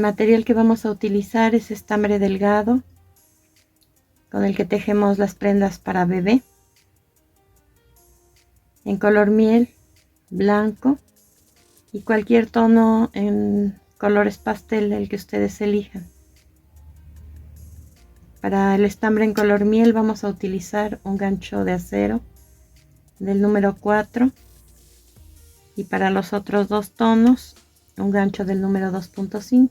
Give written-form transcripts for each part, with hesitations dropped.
material que vamos a utilizar es estambre delgado con el que tejemos las prendas para bebé, en color miel, blanco y cualquier tono en colores pastel, el que ustedes elijan. Para el estambre en color miel vamos a utilizar un gancho de acero del número 4 y para los otros dos tonos un gancho del número 2.5.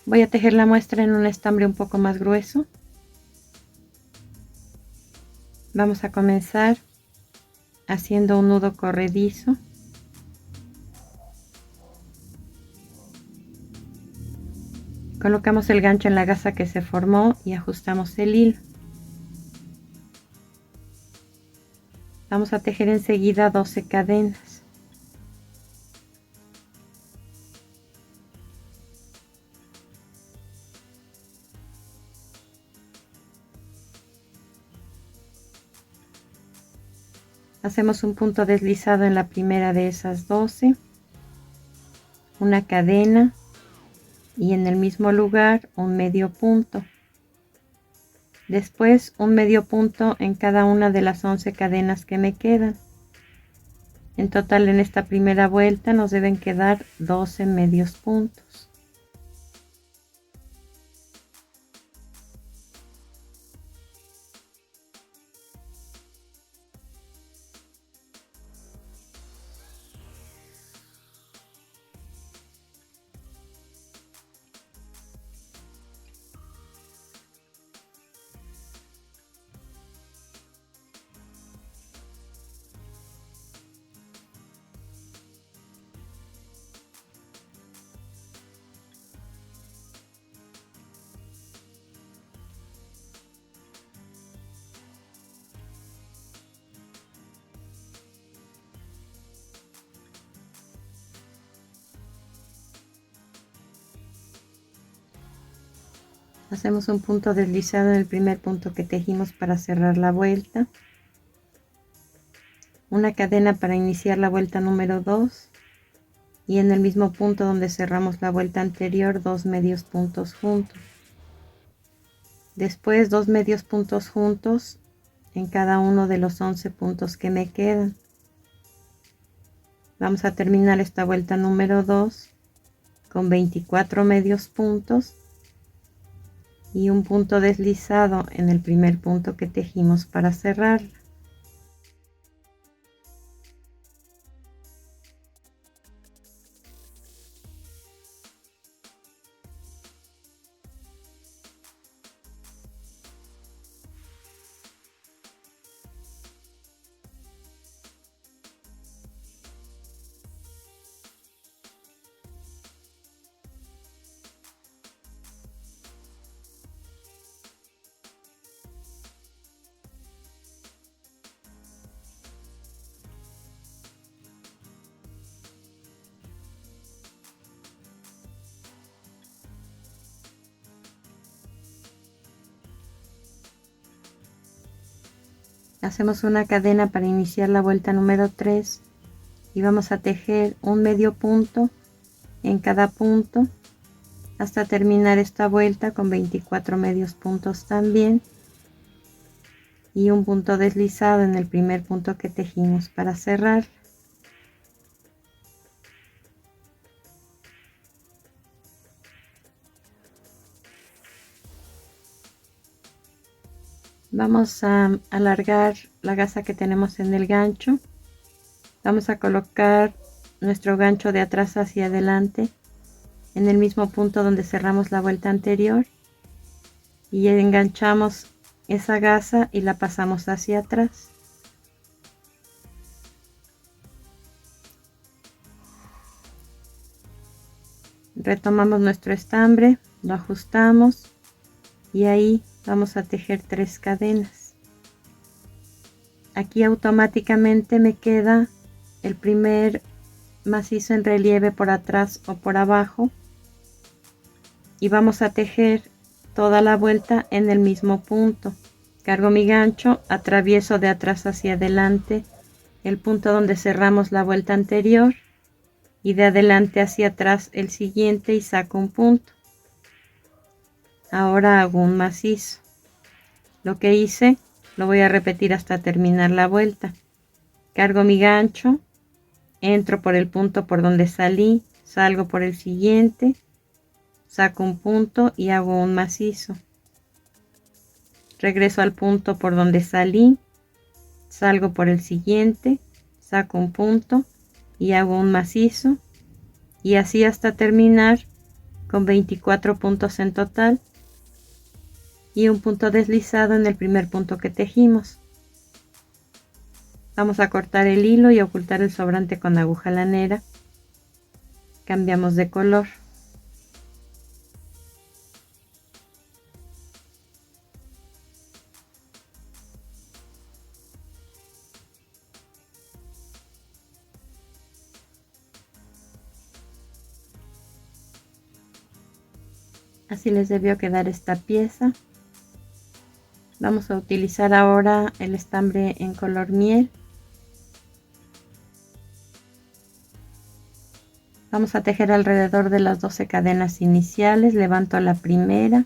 Voy a tejer la muestra en un estambre un poco más grueso. Vamos a comenzar haciendo un nudo corredizo. Colocamos el gancho en la gasa que se formó y ajustamos el hilo. Vamos a tejer enseguida 12 cadenas. Hacemos un punto deslizado en la primera de esas 12, una cadena y en el mismo lugar un medio punto. Después un medio punto en cada una de las 11 cadenas que me quedan. En total en esta primera vuelta nos deben quedar 12 medios puntos. Hacemos un punto deslizado en el primer punto que tejimos para cerrar la vuelta, una cadena para iniciar la vuelta número 2 y en el mismo punto donde cerramos la vuelta anterior 2 medios puntos juntos. Después 2 medios puntos juntos en cada uno de los 11 puntos que me quedan. Vamos a terminar esta vuelta número 2 con 24 medios puntos y un punto deslizado en el primer punto que tejimos para cerrarla. Hacemos una cadena para iniciar la vuelta número 3 y vamos a tejer un medio punto en cada punto hasta terminar esta vuelta con 24 medios puntos también y un punto deslizado en el primer punto que tejimos para cerrar. Vamos a alargar la gasa que tenemos en el gancho. Vamos a colocar nuestro gancho de atrás hacia adelante en el mismo punto donde cerramos la vuelta anterior y enganchamos esa gasa y la pasamos hacia atrás. Retomamos nuestro estambre, lo ajustamos y ahí vamos a tejer 3 cadenas. Aquí automáticamente me queda el primer macizo en relieve por atrás o por abajo y vamos a tejer toda la vuelta en el mismo punto. Cargo mi gancho, atravieso de atrás hacia adelante el punto donde cerramos la vuelta anterior y de adelante hacia atrás el siguiente y saco un punto. Ahora hago un macizo. Lo que hice lo voy a repetir hasta terminar la vuelta. Cargo mi gancho, entro por el punto por donde salí, salgo por el siguiente, saco un punto y hago un macizo. Regreso al punto por donde salí, salgo por el siguiente, saco un punto y hago un macizo, y así hasta terminar con 24 puntos en total y un punto deslizado en el primer punto que tejimos. Vamos a cortar el hilo y ocultar el sobrante con aguja lanera. Cambiamos de color. Así les debió quedar esta pieza. Vamos a utilizar ahora el estambre en color miel. Vamos a tejer alrededor de las 12 cadenas iniciales. Levanto la primera,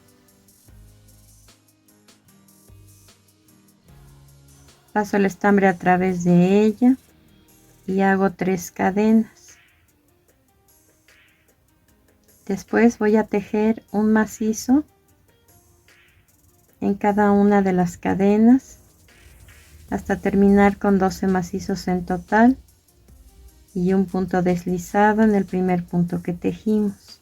paso el estambre a través de ella y hago 3 cadenas. Después voy a tejer un macizo en cada una de las cadenas hasta terminar con 12 macizos en total y un punto deslizado en el primer punto que tejimos.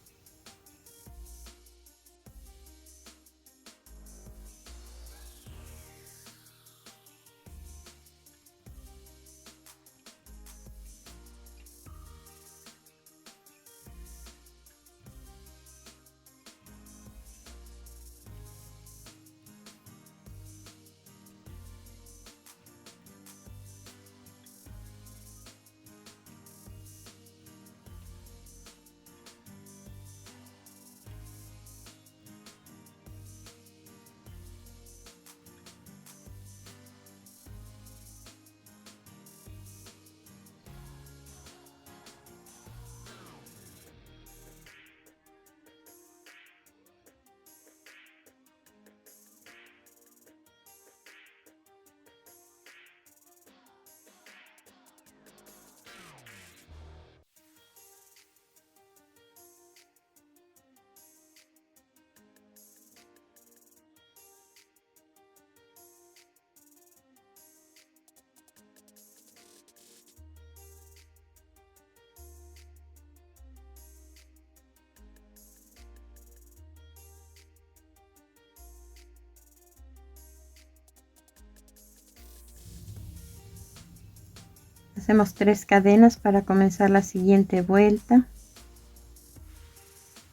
Hacemos 3 cadenas para comenzar la siguiente vuelta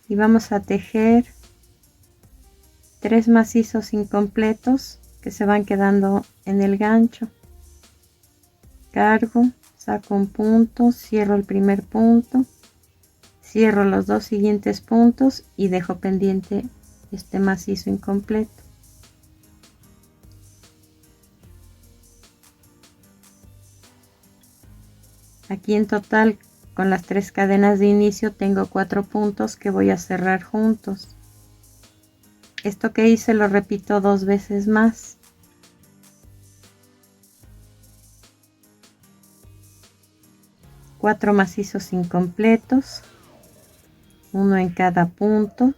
y vamos a tejer 3 macizos incompletos que se van quedando en el gancho. Cargo, saco un punto, cierro el primer punto, cierro los 2 siguientes puntos y dejo pendiente este macizo incompleto. Aquí en total, con las 3 cadenas de inicio, tengo 4 puntos que voy a cerrar juntos. Esto que hice lo repito 2 veces más. Cuatro macizos incompletos, uno en cada punto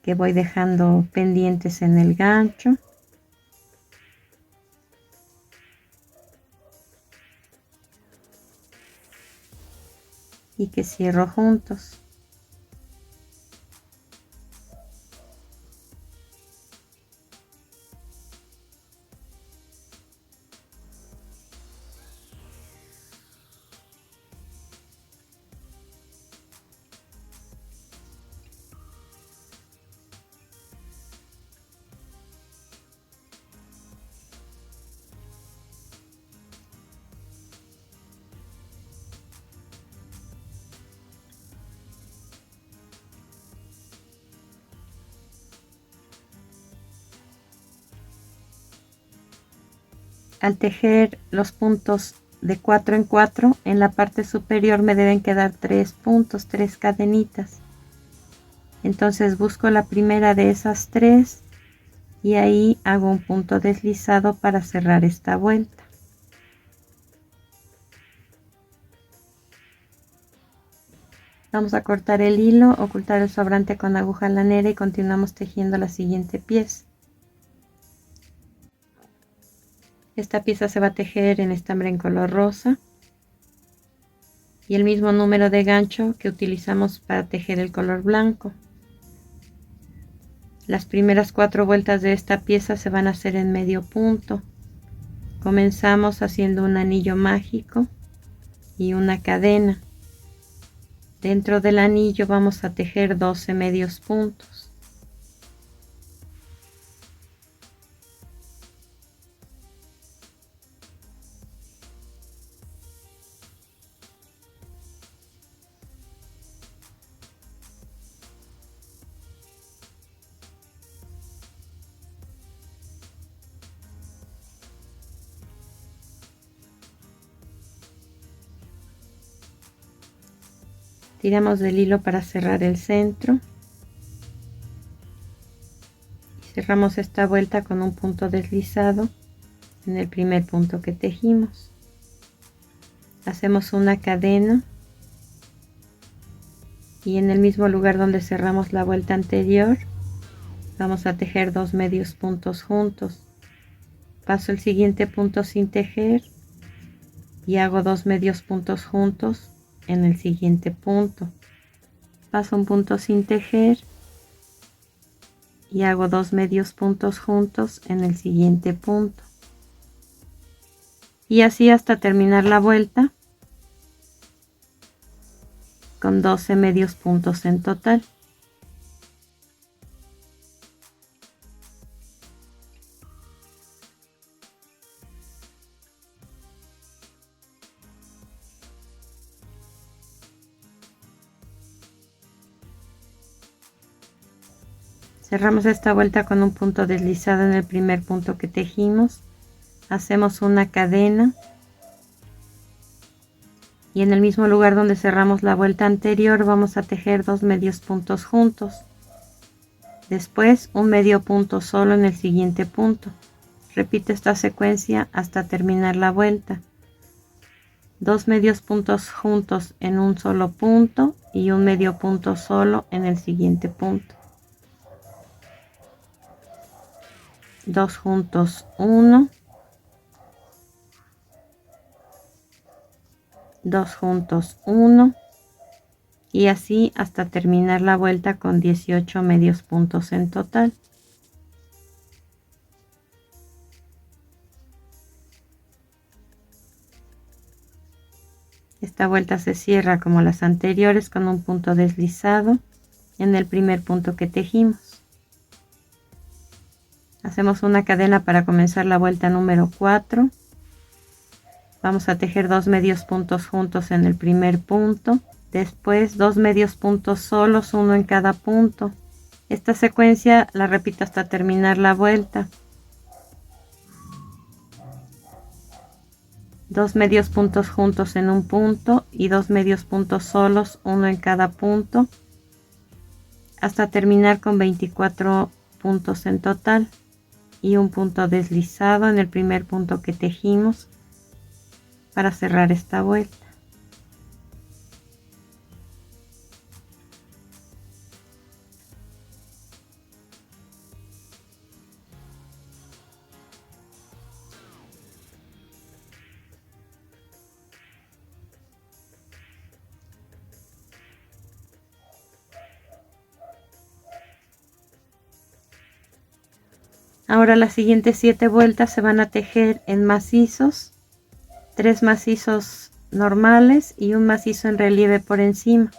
que voy dejando pendientes en el gancho. Y que cierro juntos. Al tejer los puntos de 4 en 4, en la parte superior me deben quedar 3 puntos, 3 cadenitas. Entonces busco la primera de esas 3 y ahí hago un punto deslizado para cerrar esta vuelta. Vamos a cortar el hilo, ocultar el sobrante con aguja lanera y continuamos tejiendo la siguiente pieza. Esta pieza se va a tejer en estambre en color rosa y el mismo número de gancho que utilizamos para tejer el color blanco. Las primeras 4 vueltas de esta pieza se van a hacer en medio punto. Comenzamos haciendo un anillo mágico y una cadena. Dentro del anillo vamos a tejer 12 medios puntos. Tiramos del hilo para cerrar el centro y cerramos esta vuelta con un punto deslizado en el primer punto que tejimos. Hacemos una cadena y en el mismo lugar donde cerramos la vuelta anterior vamos a tejer 2 medios puntos juntos. Paso el siguiente punto sin tejer y hago 2 medios puntos juntos en el siguiente punto. Paso un punto sin tejer y hago 2 medios puntos juntos en el siguiente punto. Y así hasta terminar la vuelta con 12 medios puntos en total. Cerramos esta vuelta con un punto deslizado en el primer punto que tejimos. Hacemos una cadena y en el mismo lugar donde cerramos la vuelta anterior vamos a tejer 2 medios puntos juntos. Después un medio punto solo en el siguiente punto. Repito esta secuencia hasta terminar la vuelta. 2 medios puntos juntos en un solo punto y un medio punto solo en el siguiente punto. 2 juntos 1, 2 juntos 1 y así hasta terminar la vuelta con 18 medios puntos en total. Esta vuelta se cierra como las anteriores con un punto deslizado en el primer punto que tejimos. Hacemos una cadena para comenzar la vuelta número 4. Vamos a tejer 2 medios puntos juntos en el primer punto. Después 2 medios puntos solos, uno en cada punto. Esta secuencia la repito hasta terminar la vuelta. 2 medios puntos juntos en un punto y 2 medios puntos solos, uno en cada punto, hasta terminar con 24 puntos en total y un punto deslizado en el primer punto que tejimos para cerrar esta vuelta. Ahora las siguientes 7 vueltas se van a tejer en macizos, 3 macizos normales y un macizo en relieve por encima.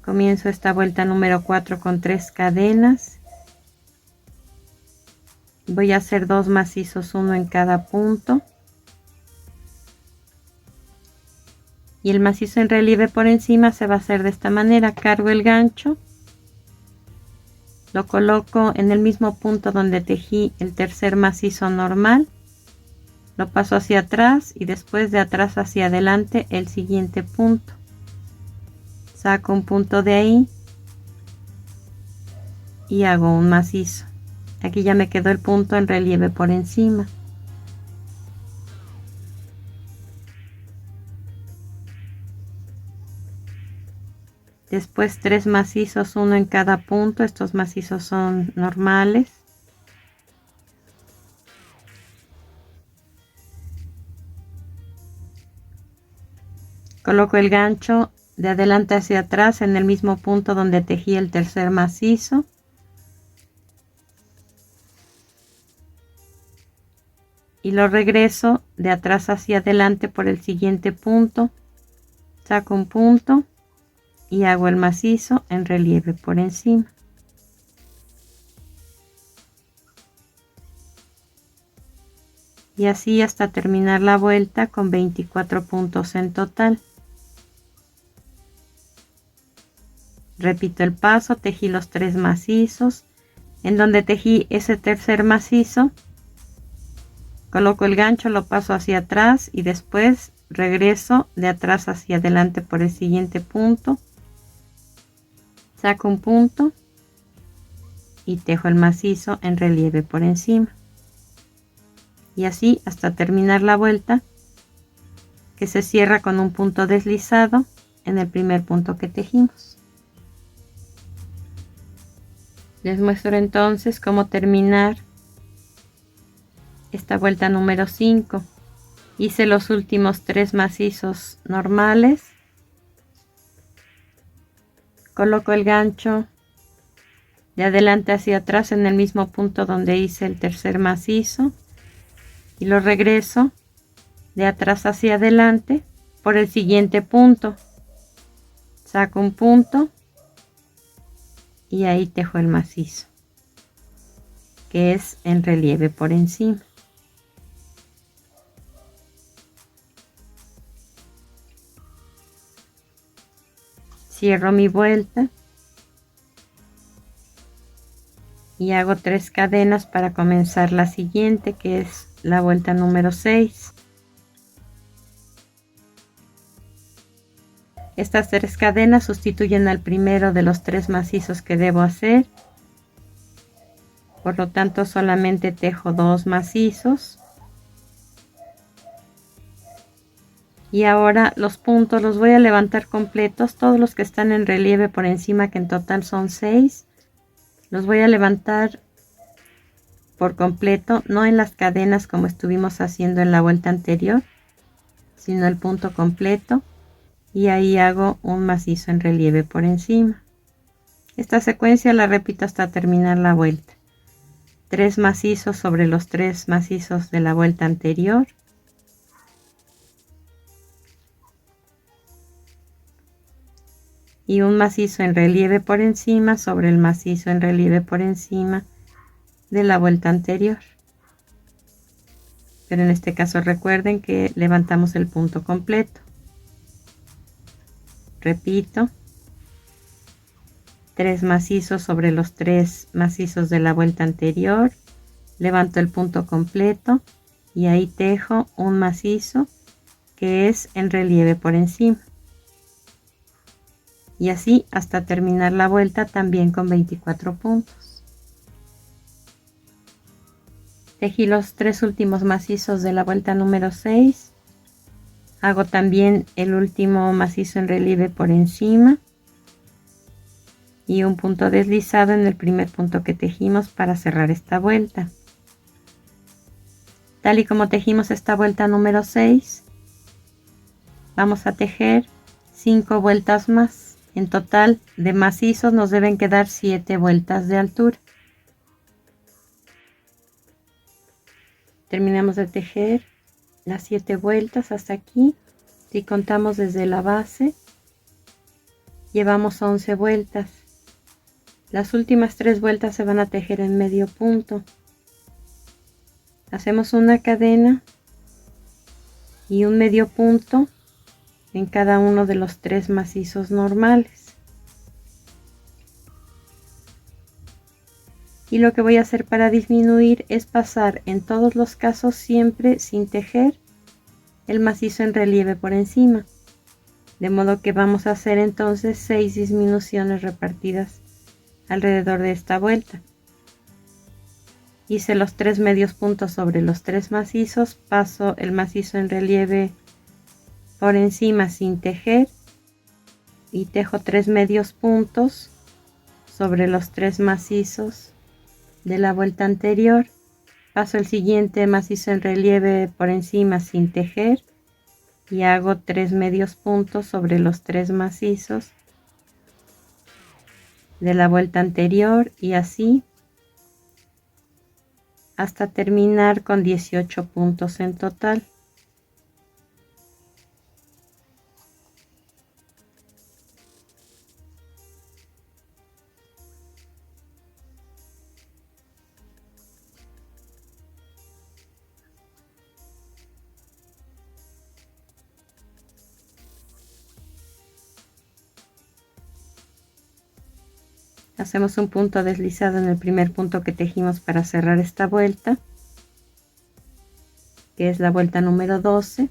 Comienzo esta vuelta número 4 con 3 cadenas. Voy a hacer 2 macizos, uno en cada punto. Y el macizo en relieve por encima se va a hacer de esta manera. Cargo el gancho. Lo coloco en el mismo punto donde tejí el tercer macizo normal lo paso hacia atrás y después de atrás hacia adelante el siguiente punto. Saco un punto de ahí y hago un macizo. Aquí ya me quedó el punto en relieve por encima. Después 3 macizos, uno en cada punto. Estos macizos son normales. Coloco el gancho de adelante hacia atrás en el mismo punto donde tejí el tercer macizo. Y lo regreso de atrás hacia adelante por el siguiente punto. Saco un punto y hago el macizo en relieve por encima. Y así hasta terminar la vuelta con 24 puntos en total. Repito el paso, tejí los 3 macizos. En donde tejí ese tercer macizo, coloco el gancho, lo paso hacia atrás y después regreso de atrás hacia adelante por el siguiente punto. Saco un punto y tejo el macizo en relieve por encima. Y así hasta terminar la vuelta, que se cierra con un punto deslizado en el primer punto que tejimos. Les muestro entonces cómo terminar esta vuelta número 5. Hice los últimos 3 macizos normales. Coloco el gancho de adelante hacia atrás en el mismo punto donde hice el tercer macizo y lo regreso de atrás hacia adelante por el siguiente punto. Saco un punto y ahí tejo el macizo, que es en relieve por encima. Cierro mi vuelta y hago 3 cadenas para comenzar la siguiente, que es la vuelta número 6. Estas 3 cadenas sustituyen al primero de los 3 macizos que debo hacer. Por lo tanto, solamente tejo 2 macizos. Y ahora los puntos los voy a levantar completos, todos los que están en relieve por encima, que en total son 6. Los voy a levantar por completo, no en las cadenas como estuvimos haciendo en la vuelta anterior, sino el punto completo. Y ahí hago un macizo en relieve por encima. Esta secuencia la repito hasta terminar la vuelta. 3 macizos sobre los 3 macizos de la vuelta anterior. Y un macizo en relieve por encima sobre el macizo en relieve por encima de la vuelta anterior. Pero en este caso recuerden que levantamos el punto completo. Repito, 3 macizos sobre los 3 macizos de la vuelta anterior, levanto el punto completo y ahí tejo un macizo que es en relieve por encima. Y así hasta terminar la vuelta también con 24 puntos. Tejí los 3 últimos macizos de la vuelta número 6. Hago también el último macizo en relieve por encima y un punto deslizado en el primer punto que tejimos para cerrar esta vuelta. Tal y como tejimos esta vuelta número 6, vamos a tejer 5 vueltas más. En total de macizos nos deben quedar 7 vueltas de altura. Terminamos de tejer las 7 vueltas hasta aquí. Si contamos desde la base, llevamos 11 vueltas. Las últimas 3 vueltas se van a tejer en medio punto. Hacemos una cadena y un medio punto en cada uno de los 3 macizos normales. Y lo que voy a hacer para disminuir es pasar en todos los casos siempre sin tejer el macizo en relieve por encima. De modo que vamos a hacer entonces 6 disminuciones repartidas alrededor de esta vuelta. Hice los 3 medios puntos sobre los 3 macizos, paso el macizo en relieve por encima sin tejer y tejo 3 medios puntos sobre los 3 macizos de la vuelta anterior. Paso el siguiente macizo en relieve por encima sin tejer y hago 3 medios puntos sobre los 3 macizos de la vuelta anterior y así hasta terminar con 18 puntos en total. Hacemos un punto deslizado en el primer punto que tejimos para cerrar esta vuelta, que es la vuelta número 12,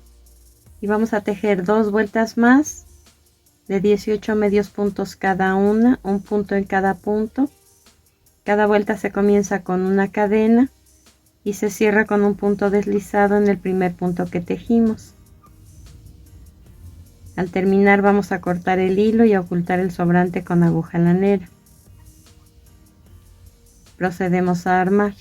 y vamos a tejer 2 vueltas más de 18 medios puntos cada una, un punto en cada punto. Cada vuelta se comienza con una cadena y se cierra con un punto deslizado en el primer punto que tejimos. Al terminar vamos a cortar el hilo y a ocultar el sobrante con aguja lanera. Procedemos a armar.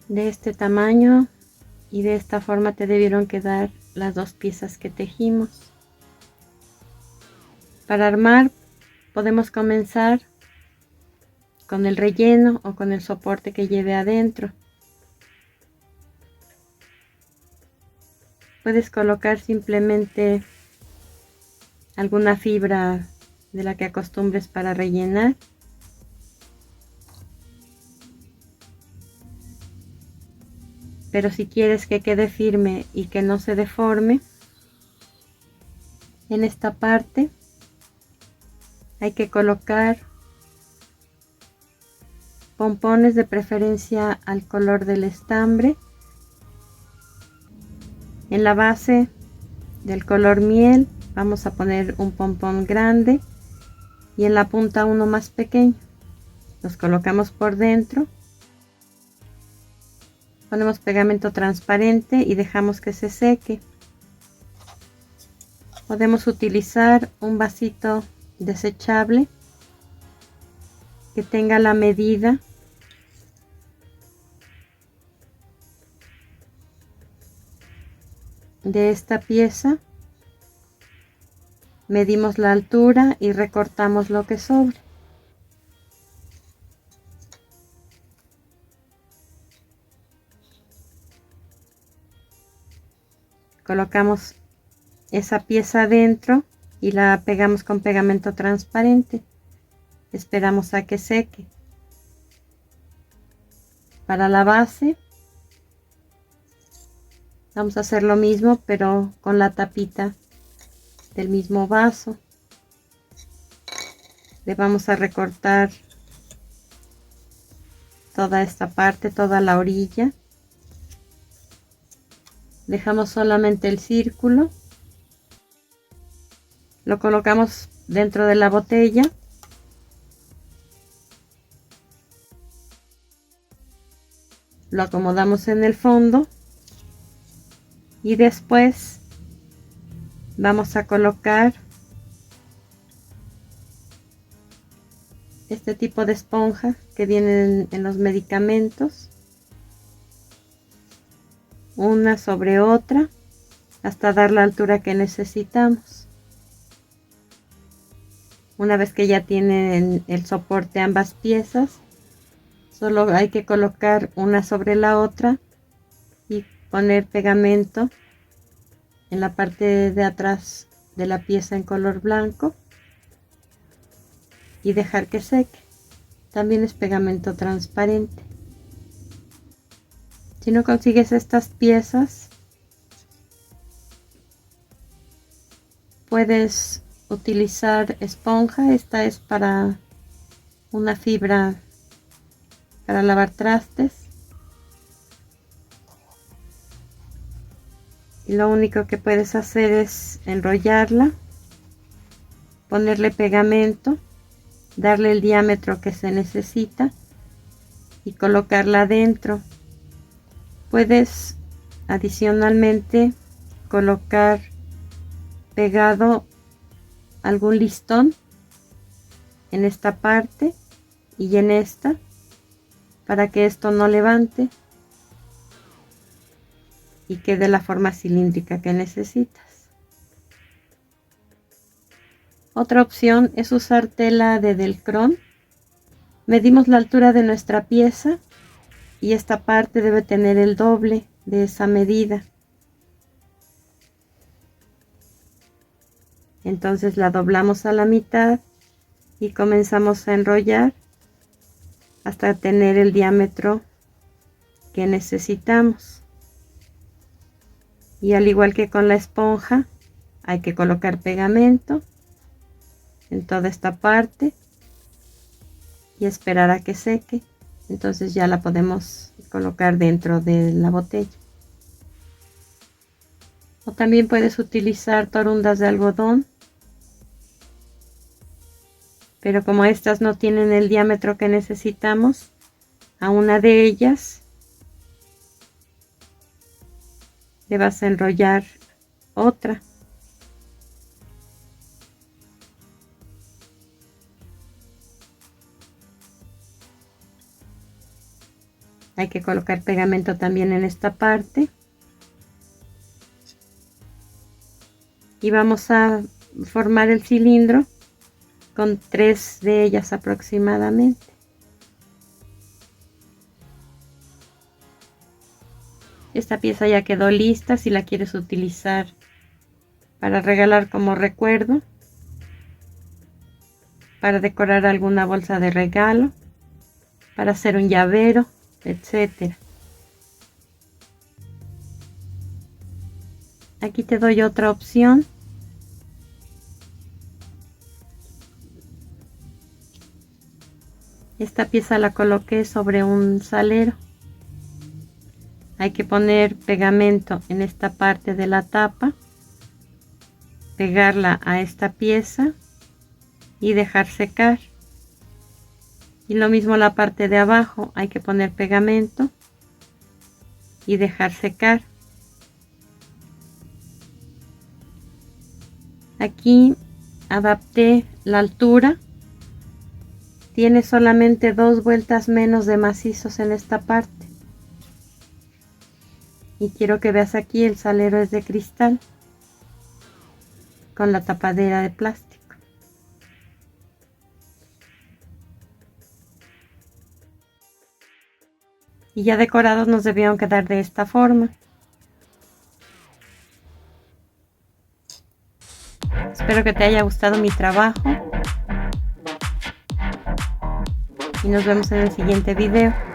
De este tamaño y de esta forma te debieron quedar las 2 piezas que tejimos. Para armar podemos comenzar con el relleno o con el soporte que lleve adentro. Puedes colocar simplemente alguna fibra de la que acostumbres para rellenar. Pero si quieres que quede firme y que no se deforme, en esta parte hay que colocar pompones, de preferencia al color del estambre. En la base del color miel vamos a poner un pompón grande y en la punta uno más pequeño. Los colocamos por dentro, ponemos pegamento transparente y dejamos que se seque. Podemos utilizar un vasito desechable que tenga la medida de esta pieza. Medimos la altura y recortamos lo que sobre. Colocamos esa pieza adentro y la pegamos con pegamento transparente. Esperamos a que seque. Para la base vamos a hacer lo mismo, pero con la tapita del mismo vaso. Le vamos a recortar toda esta parte, toda la orilla. Dejamos solamente el círculo. Lo colocamos dentro de la botella. Lo acomodamos en el fondo. Y después vamos a colocar este tipo de esponja que vienen en los medicamentos, una sobre otra hasta dar la altura que necesitamos. Una vez que ya tienen el soporte ambas piezas, solo hay que colocar una sobre la otra y poner pegamento en la parte de atrás de la pieza en color blanco y dejar que seque. También es pegamento transparente. Si no consigues estas piezas, puedes utilizar esponja. Esta es para una fibra para lavar trastes. Y lo único que puedes hacer es enrollarla, ponerle pegamento, darle el diámetro que se necesita y colocarla dentro. Puedes adicionalmente colocar pegado algún listón en esta parte y en esta para que esto no levante y quede la forma cilíndrica que necesitas. Otra opción es usar tela de Delcron. Medimos la altura de nuestra pieza y esta parte debe tener el doble de esa medida. Entonces la doblamos a la mitad y comenzamos a enrollar hasta tener el diámetro que necesitamos. Y al igual que con la esponja, hay que colocar pegamento en toda esta parte y esperar a que seque. Entonces ya la podemos colocar dentro de la botella. O también puedes utilizar torundas de algodón, pero como estas no tienen el diámetro que necesitamos, a una de ellas le vas a enrollar otra. Hay que colocar pegamento también en esta parte. Y vamos a formar el cilindro con 3 de ellas aproximadamente. Esta pieza ya quedó lista si la quieres utilizar para regalar como recuerdo, para decorar alguna bolsa de regalo, para hacer un llavero, etc. Aquí te doy otra opción. Esta pieza la coloqué sobre un salero. Hay que poner pegamento en esta parte de la tapa, pegarla a esta pieza y dejar secar. Y lo mismo la parte de abajo, hay que poner pegamento y dejar secar. Aquí adapté la altura. Tiene solamente 2 vueltas menos de macizos en esta parte. Y quiero que veas aquí, el salero es de cristal con la tapadera de plástico. Y ya decorados nos debieron quedar de esta forma. Espero que te haya gustado mi trabajo y nos vemos en el siguiente video.